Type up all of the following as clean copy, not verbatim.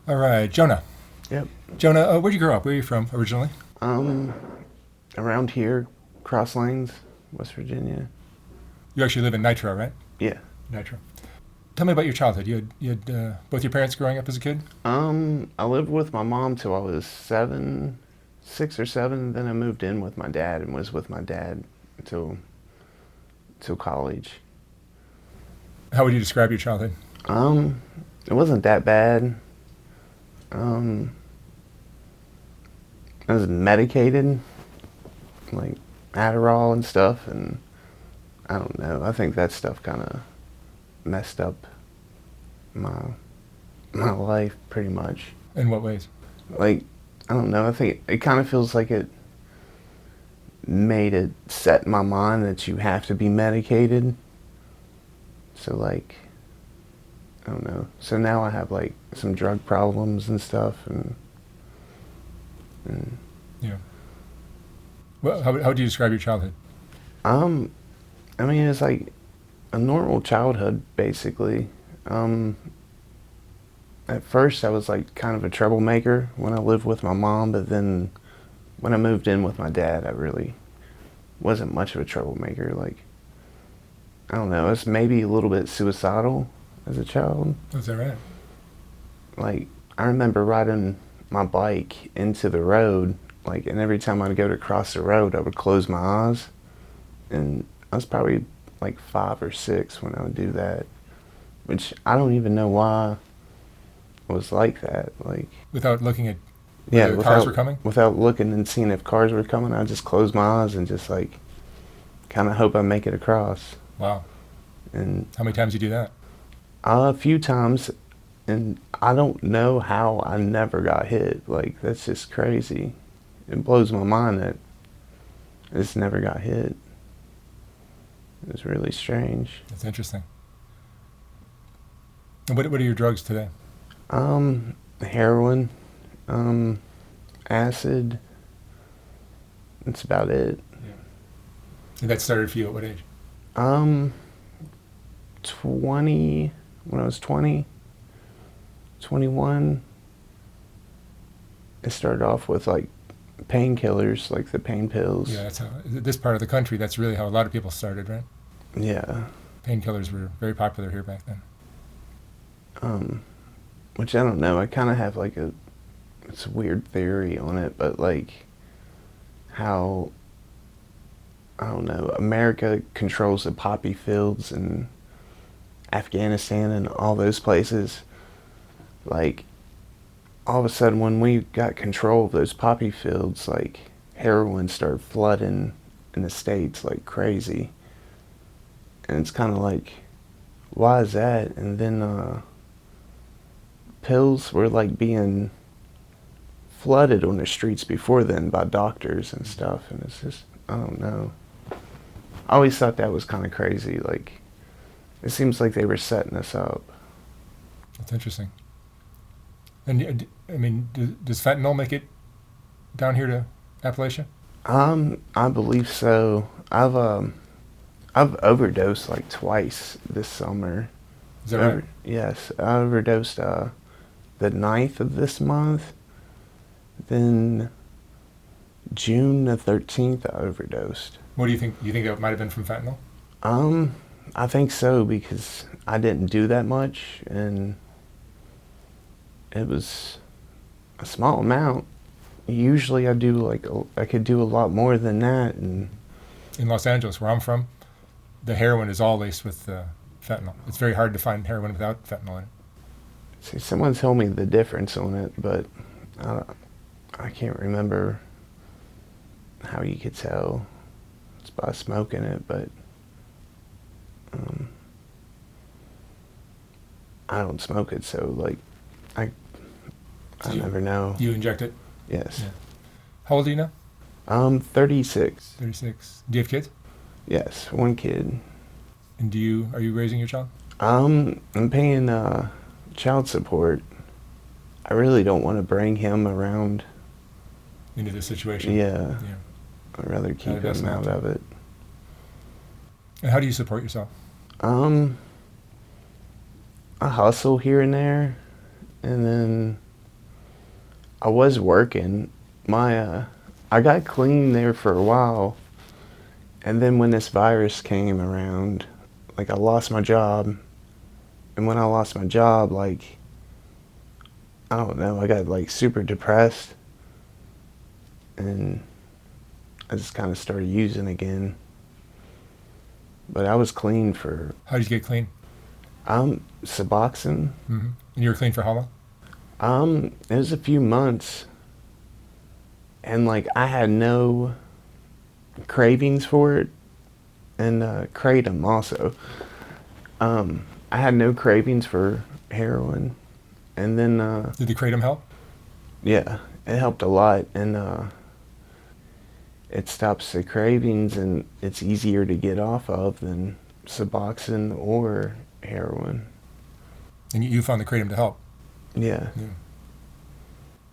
All right, Jonah. Yep. Jonah, where'd you grow up? Where are you from originally? Um, Around here, Cross Lanes, West Virginia. You actually live in Nitro, right? Yeah. Nitro. Tell me about your childhood. You had both your parents growing up as a kid? I lived with my mom till I was 6 or 7. Then I moved in with my dad and was with my dad until till college. How would you describe your childhood? Um, it wasn't that bad. Um, I was medicated, like Adderall and stuff, and I don't know. I think that stuff kind of messed up my my life pretty much. In what ways? Like, I don't know. I think it kind of feels like it made it set in my mind that you have to be medicated. So like, I don't know. So now I have like some drug problems and stuff, and Yeah. Well, how would you describe your childhood? um, I mean, it's like a normal childhood basically. At first I was like kind of a troublemaker when I lived with my mom, but then when I moved in with my dad, I really wasn't much of a troublemaker. Like, I don't know, I was maybe a little bit suicidal as a child. Is that right? Like, I remember riding my bike into the road, like, and every time I'd go to cross the road, I would close my eyes. And I was probably like 5 or 6 when I would do that, which I don't even know why I was like that. Like, Without looking at yeah, whether the cars were coming? without looking and seeing if cars were coming, I just close my eyes and just like kind of hope I make it across. Wow. And How many times you do that? a few times, and I don't know how I never got hit. Like, that's just crazy. It blows my mind that I just never got hit. It was really strange. That's interesting. And what are your drugs today? Heroin, acid. That's about it. Yeah. And that started for you at what age? 20, when I was 20, 21, it started off with like painkillers, like the pain pills. Yeah, that's how. This part of the country, that's really how a lot of people started, right? Yeah. Painkillers were very popular here back then. Which I don't know, I kind of have like it's a weird theory on it, but like how, I don't know, America controls the poppy fields and Afghanistan and all those places. Like, all of a sudden when we got control of those poppy fields, like, heroin started flooding in the States like crazy. And it's kind of like, why is that? And then pills were like being flooded on the streets before then by doctors and stuff, and it's just, I don't know. I always thought that was kind of crazy. Like, it seems like they were setting us up. That's interesting. And I mean, does fentanyl make it down here to Appalachia? I believe so. I've overdosed like twice this summer. Is that right? Yes, I overdosed the 9th of this month. Then June the 13th, I overdosed. What do you think? You think that might have been from fentanyl? I think so, because I didn't do that much, and it was a small amount. Usually I do like, I could do a lot more than that. And In Los Angeles, where I'm from, the heroin is all laced with fentanyl. It's very hard to find heroin without fentanyl in it. see, someone told me the difference on it, but I can't remember how you could tell. It's by smoking it, but I don't smoke it, so like I So never know. You inject it? Yes. Yeah. How old are you now? 36. 36. Do you have kids? Yes, one kid. And are you raising your child? I'm paying child support. I really don't want to bring him around. Into this situation? Yeah. Yeah. I'd rather keep best him not out to. of it. And how do you support yourself? I hustle here and there, and then I was working. I got clean there for a while, and then when this virus came around, like I lost my job, and when I lost my job, like I don't know, I got like super depressed, and I just kind of started using again. But I was clean for How did you get clean? Suboxone. Mm-hmm. And you were clean for how long? It was a few months, and like I had no cravings for it, and kratom also. I had no cravings for heroin, and then Did the kratom help? yeah, it helped a lot, and it stops the cravings, and it's easier to get off of than Suboxone or heroin. And you found the kratom to help. Yeah. Yeah.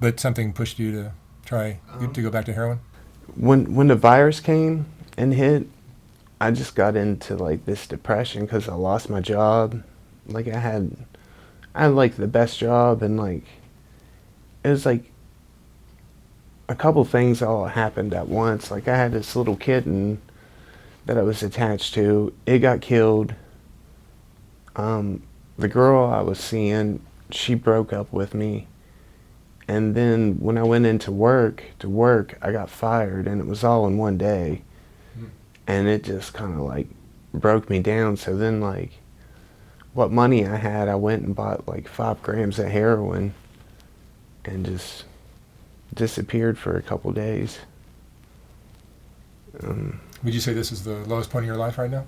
But something pushed you to try to go back to heroin? When the virus came and hit, I just got into like this depression because I lost my job. Like I had like the best job, and like it was like a couple things all happened at once. Like I had this little kitten that I was attached to. It got killed. The girl I was seeing, she broke up with me. And then when I went into work, I got fired, and it was all in one day. And it just kind of like broke me down. So then like what money I had, I went and bought like 5 grams of heroin and just disappeared for a couple days. Would you say this is the lowest point in your life right now?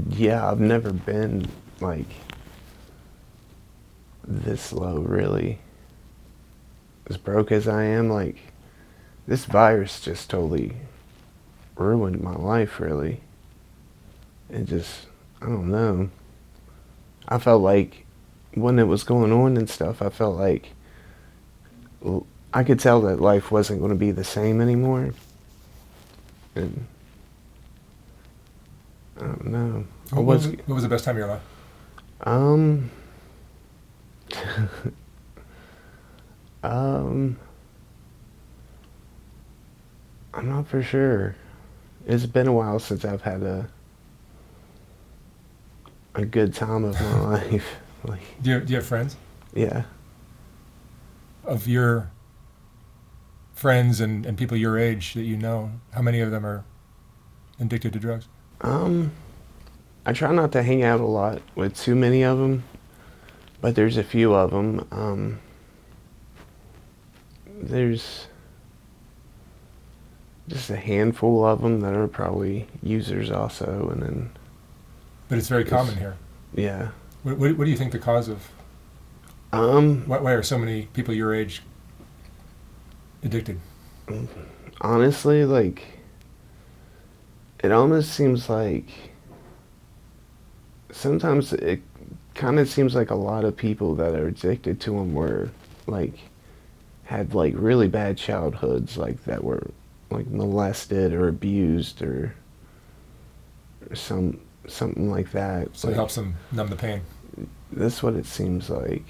Yeah, I've never been like this low, really. As broke as I am, like this virus just totally ruined my life, really. It just, I don't know. I felt like when it was going on and stuff, I felt like I could tell that life wasn't going to be the same anymore. And I don't know. What was the best time of your life? Um, um, I'm not for sure. It's been a while since I've had a good time of my life. Like, Do you have friends? yeah. Of your friends and people your age that you know, how many of them are addicted to drugs? I try not to hang out a lot with too many of them, but there's a few of them. There's just a handful of them that are probably users also, and then But it's very common here. yeah. What do you think the cause of? Why are so many people your age addicted? Honestly, like it almost seems like sometimes it kind of seems like a lot of people that are addicted to them were like had like really bad childhoods, like that were like molested or abused or something like that. So like, it helps them numb the pain. That's what it seems like.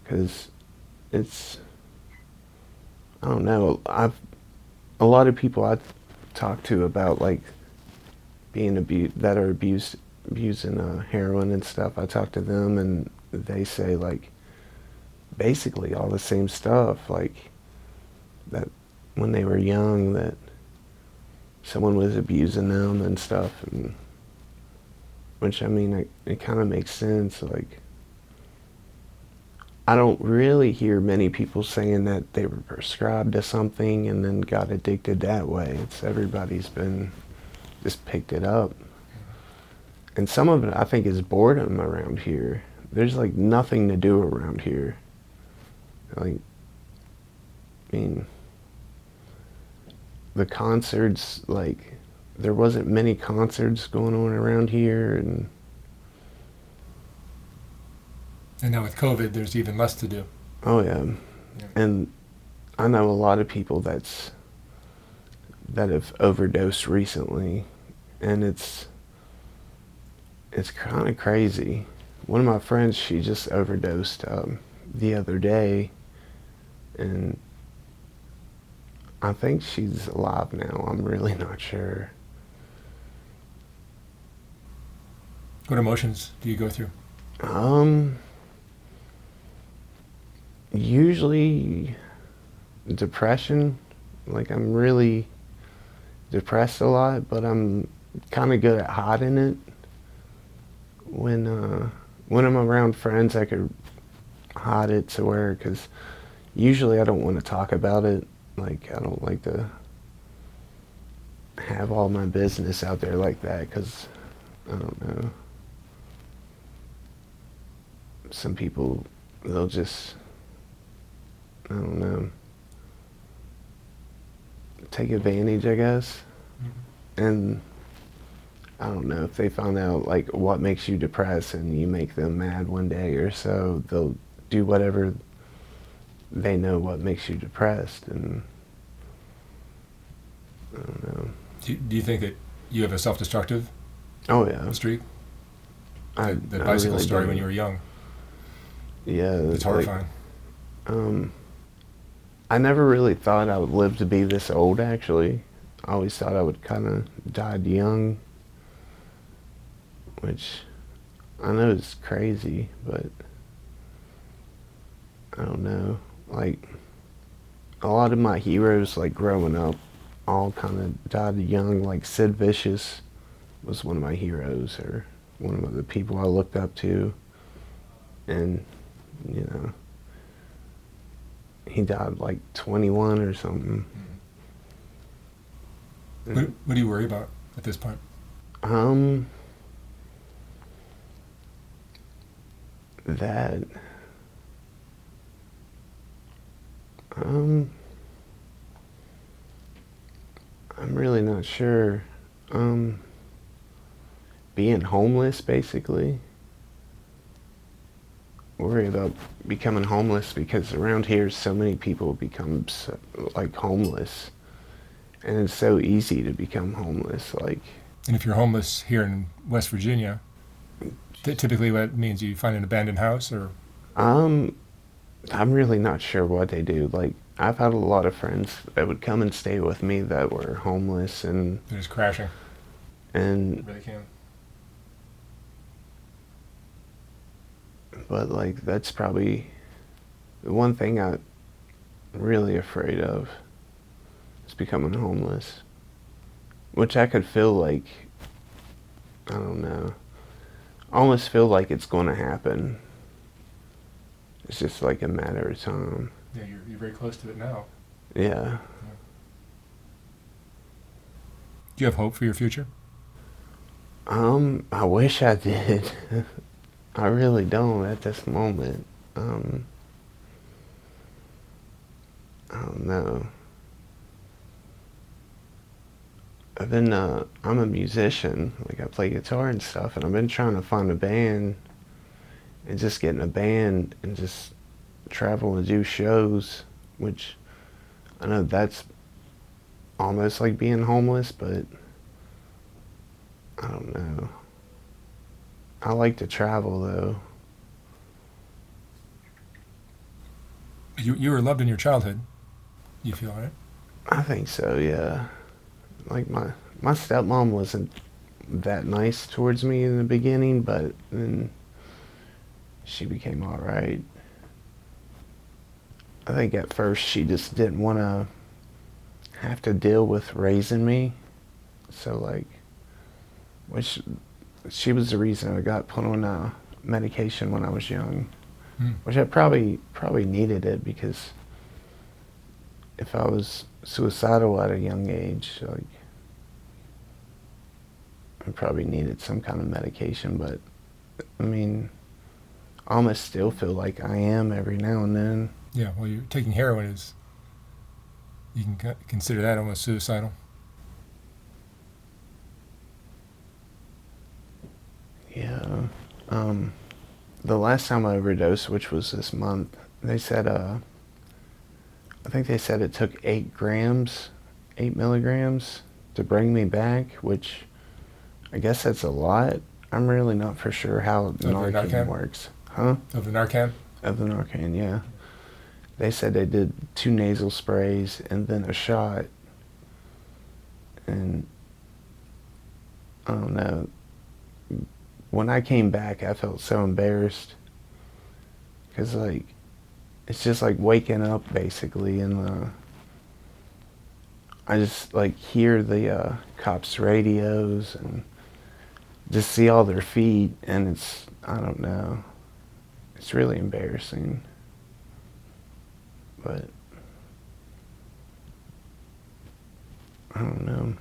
Because it's, I don't know, a lot of people I've talked to about like being that are abusing heroin and stuff, I talk to them and they say like basically all the same stuff, like that when they were young that someone was abusing them and stuff, and which I mean it kind of makes sense. Like I don't really hear many people saying that they were prescribed to something and then got addicted that way. It's everybody's been just picked it up. And some of it I think is boredom around here. There's like nothing to do around here. Like, I mean, the concerts, like, there wasn't many concerts going on around here, and now with COVID, there's even less to do. oh yeah. And I know a lot of people that have overdosed recently, and it's kind of crazy. One of my friends, she just overdosed the other day, And I think she's alive now. I'm really not sure. What emotions do you go through? Usually depression. Like, I'm really depressed a lot, but I'm kind of good at hiding it. When I'm around friends, I could hide it to where, because usually I don't want to talk about it. Like, I don't like to have all my business out there like that, because I don't know. Some people, they'll just, I don't know, take advantage, I guess. And I don't know, if they find out like what makes you depressed and you make them mad one day or so, they'll do whatever they know what makes you depressed. And I don't know. Do you think that you have a self-destructive Oh yeah, streak? I The bicycle really story do. when you were young. Yeah, It's horrifying. I never really thought I would live to be this old, actually. I always thought I would kind of died young, which I know is crazy, but I don't know. Like, a lot of my heroes, like growing up, all kind of died young. Like Sid Vicious was one of my heroes, or one of the people I looked up to, and you know, he died like 21 or something. What do you worry about at this point? That I'm really not sure. Being homeless, basically. Worry about becoming homeless, because around here so many people become like homeless, and it's so easy to become homeless. Like, And if you're homeless here in West Virginia, typically that means you find an abandoned house, or I'm really not sure what they do. Like, I've had a lot of friends that would come and stay with me that were homeless, and they're just crashing. and They really can. but like, that's probably the one thing I'm really afraid of, is becoming homeless. Which I could feel like, I don't know, I almost feel like it's going to happen. It's just like a matter of time. Yeah, you're very close to it now. Yeah. Do you have hope for your future? I wish I did. I really don't at this moment. I don't know. I'm a musician. Like, I play guitar and stuff, and I've been trying to find a band, and just getting a band and just travel and do shows, which I know that's almost like being homeless, but I don't know. I like to travel, though. You were loved in your childhood, you feel, right? I think so, yeah. Like, my stepmom wasn't that nice towards me in the beginning, but then she became all right. I think at first she just didn't want to have to deal with raising me. So, like, which she was the reason I got put on medication when I was young, which I probably needed it, because if I was suicidal at a young age, like, I probably needed some kind of medication. But I mean, I almost still feel like I am every now and then. Yeah, well, you're taking heroin is, you can consider that almost suicidal. Yeah. The last time I overdosed, which was this month, they said, I think they said it took 8 milligrams to bring me back, which I guess that's a lot. I'm really not for sure how the Narcan Narcan works. Huh? Of the Narcan? Of the Narcan, yeah. They said they did 2 nasal sprays and then a shot. And I don't know. When I came back, I felt so embarrassed. Because, like, it's just like waking up, basically. And I just, like, hear the cops' radios and just see all their feet. And it's, I don't know. It's really embarrassing. But I don't know.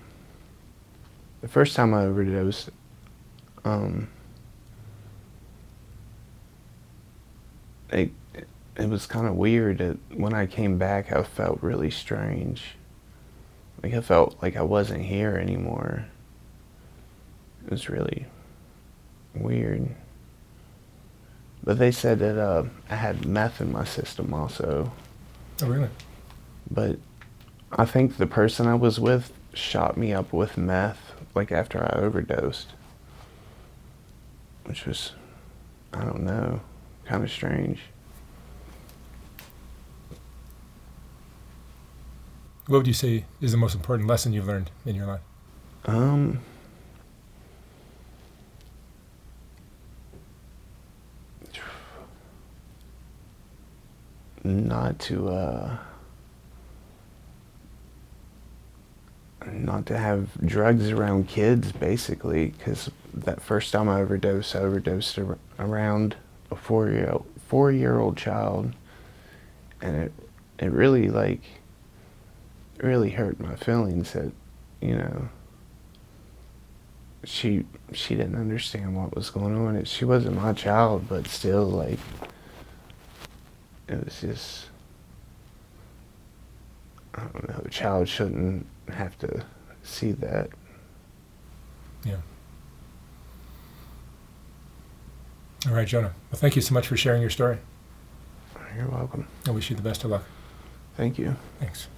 The first time I overdosed, it it was kind of weird. When I came back, I felt really strange. Like I felt like I wasn't here anymore. It was really weird. But they said that I had meth in my system also. Oh, really? But I think the person I was with shot me up with meth, like after I overdosed. Which was, I don't know, kind of strange. What would you say is the most important lesson you've learned in your life? Not to have drugs around kids, basically, because that first time I overdosed around a 4-year-old child, and it really, like, really hurt my feelings that, you know, she didn't understand what was going on. She wasn't my child, but still, like, it was just, I don't know, a child shouldn't have to see that. Yeah. All right, Jonah. Well, thank you so much for sharing your story. You're welcome. I wish you the best of luck. Thank you. Thanks.